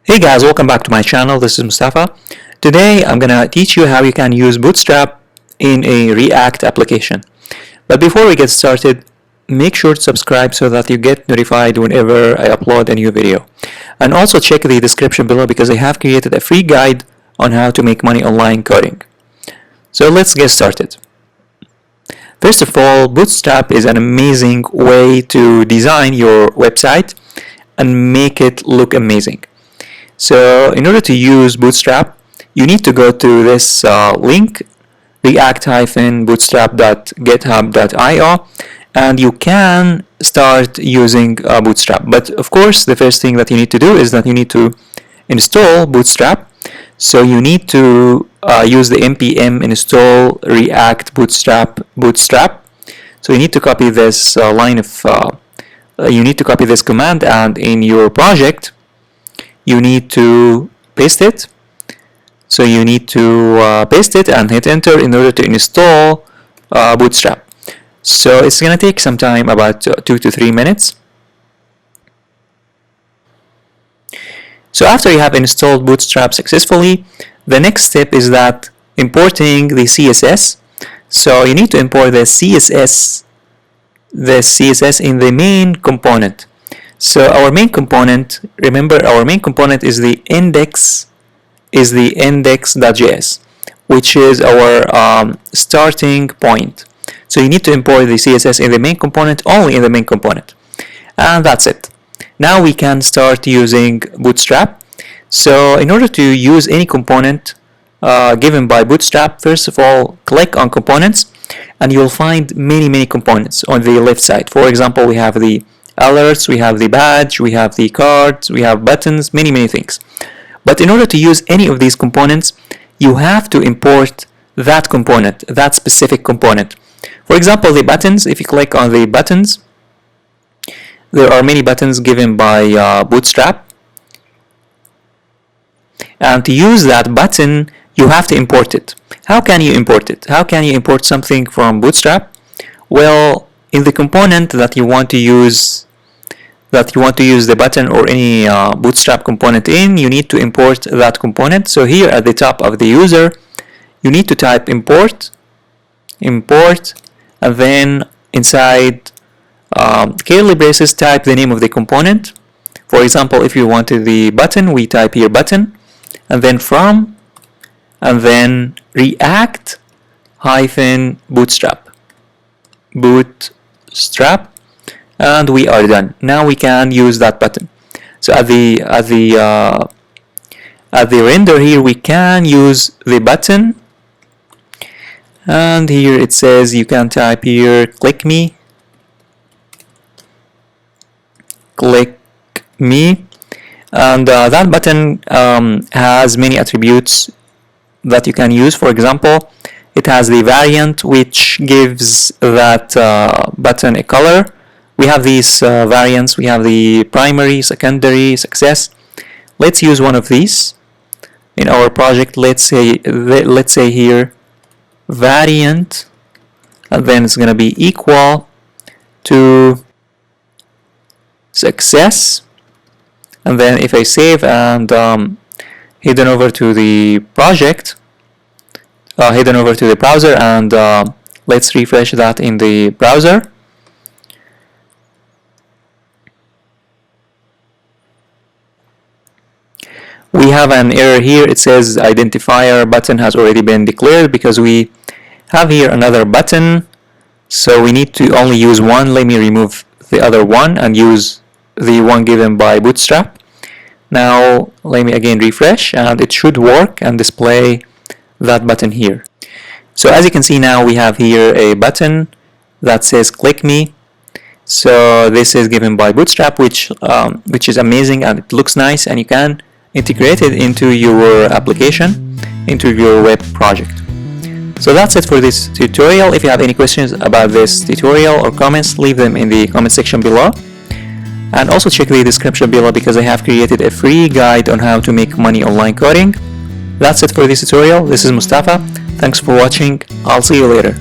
Hey guys, welcome back to my channel. This is Mustafa. Today I'm gonna teach you how you can use Bootstrap in a React application. But before we get started, make sure to subscribe so that you get notified whenever I upload a new video. And also check the description below because I have created a free guide on how to make money online coding. So let's get started. First of all, Bootstrap is an amazing way to design your website and make it look amazing. So in order to use Bootstrap, you need to go to this link, react-bootstrap.github.io, and you can start using Bootstrap. But of course, the first thing that you need to do is that you need to install Bootstrap. So you need to use the npm install react bootstrap. So you need to copy this this command, and in your project you need to paste it. So you need to paste it and hit enter in order to install Bootstrap. So it's gonna take some time, about 2 to 3 minutes. So after you have installed Bootstrap successfully, the next step is that importing the CSS. So you need to import the CSS in the main component. So our main component, remember, our main component is the index.js, which is our starting point. So you need to import the CSS in the main component, only in the main component, and that's it. Now we can start using Bootstrap. So in order to use any component given by Bootstrap, first of all, click on components, and you'll find many components on the left side. For example, we have the alerts, we have the badge, we have the cards, we have buttons, many things. But in order to use any of these components, you have to import that component, that specific component. For example, the buttons, if you click on the buttons, there are many buttons given by Bootstrap. And to use that button, you have to import it. How can you import it? How can you import something from Bootstrap? Well, in the component that you want to use the button or any Bootstrap component in, you need to import that component. So here at the top of the user, you need to type import, and then inside curly braces, type the name of the component. For example, if you wanted the button, we type here button, and then from, and then react-bootstrap, and we are done. Now we can use that button. So at the render here, we can use the button, and here it says you can type here click me, and that button has many attributes that you can use. For example, it has the variant, which gives that button a color. We have these variants. We have the primary, secondary, success. Let's use one of these in our project. Let's say here variant, and then it's going to be equal to success. And then if I save and head on over to the project, head on over to the browser, and let's refresh that in the browser. We have an error here. It says identifier button has already been declared because we have here another button. So we need to only use one. Let me remove the other one and use the one given by Bootstrap. Now let me again refresh, and it should work and display that button here. So as you can see, now we have here a button that says click me. So this is given by Bootstrap, which is amazing, and it looks nice, and you can integrate it into your application, into your web project. So that's it for this tutorial. If you have any questions about this tutorial or comments, leave them in the comment section below. And also check the description below because I have created a free guide on how to make money online coding. That's it for this tutorial. This is Mustafa. Thanks for watching. I'll see you later.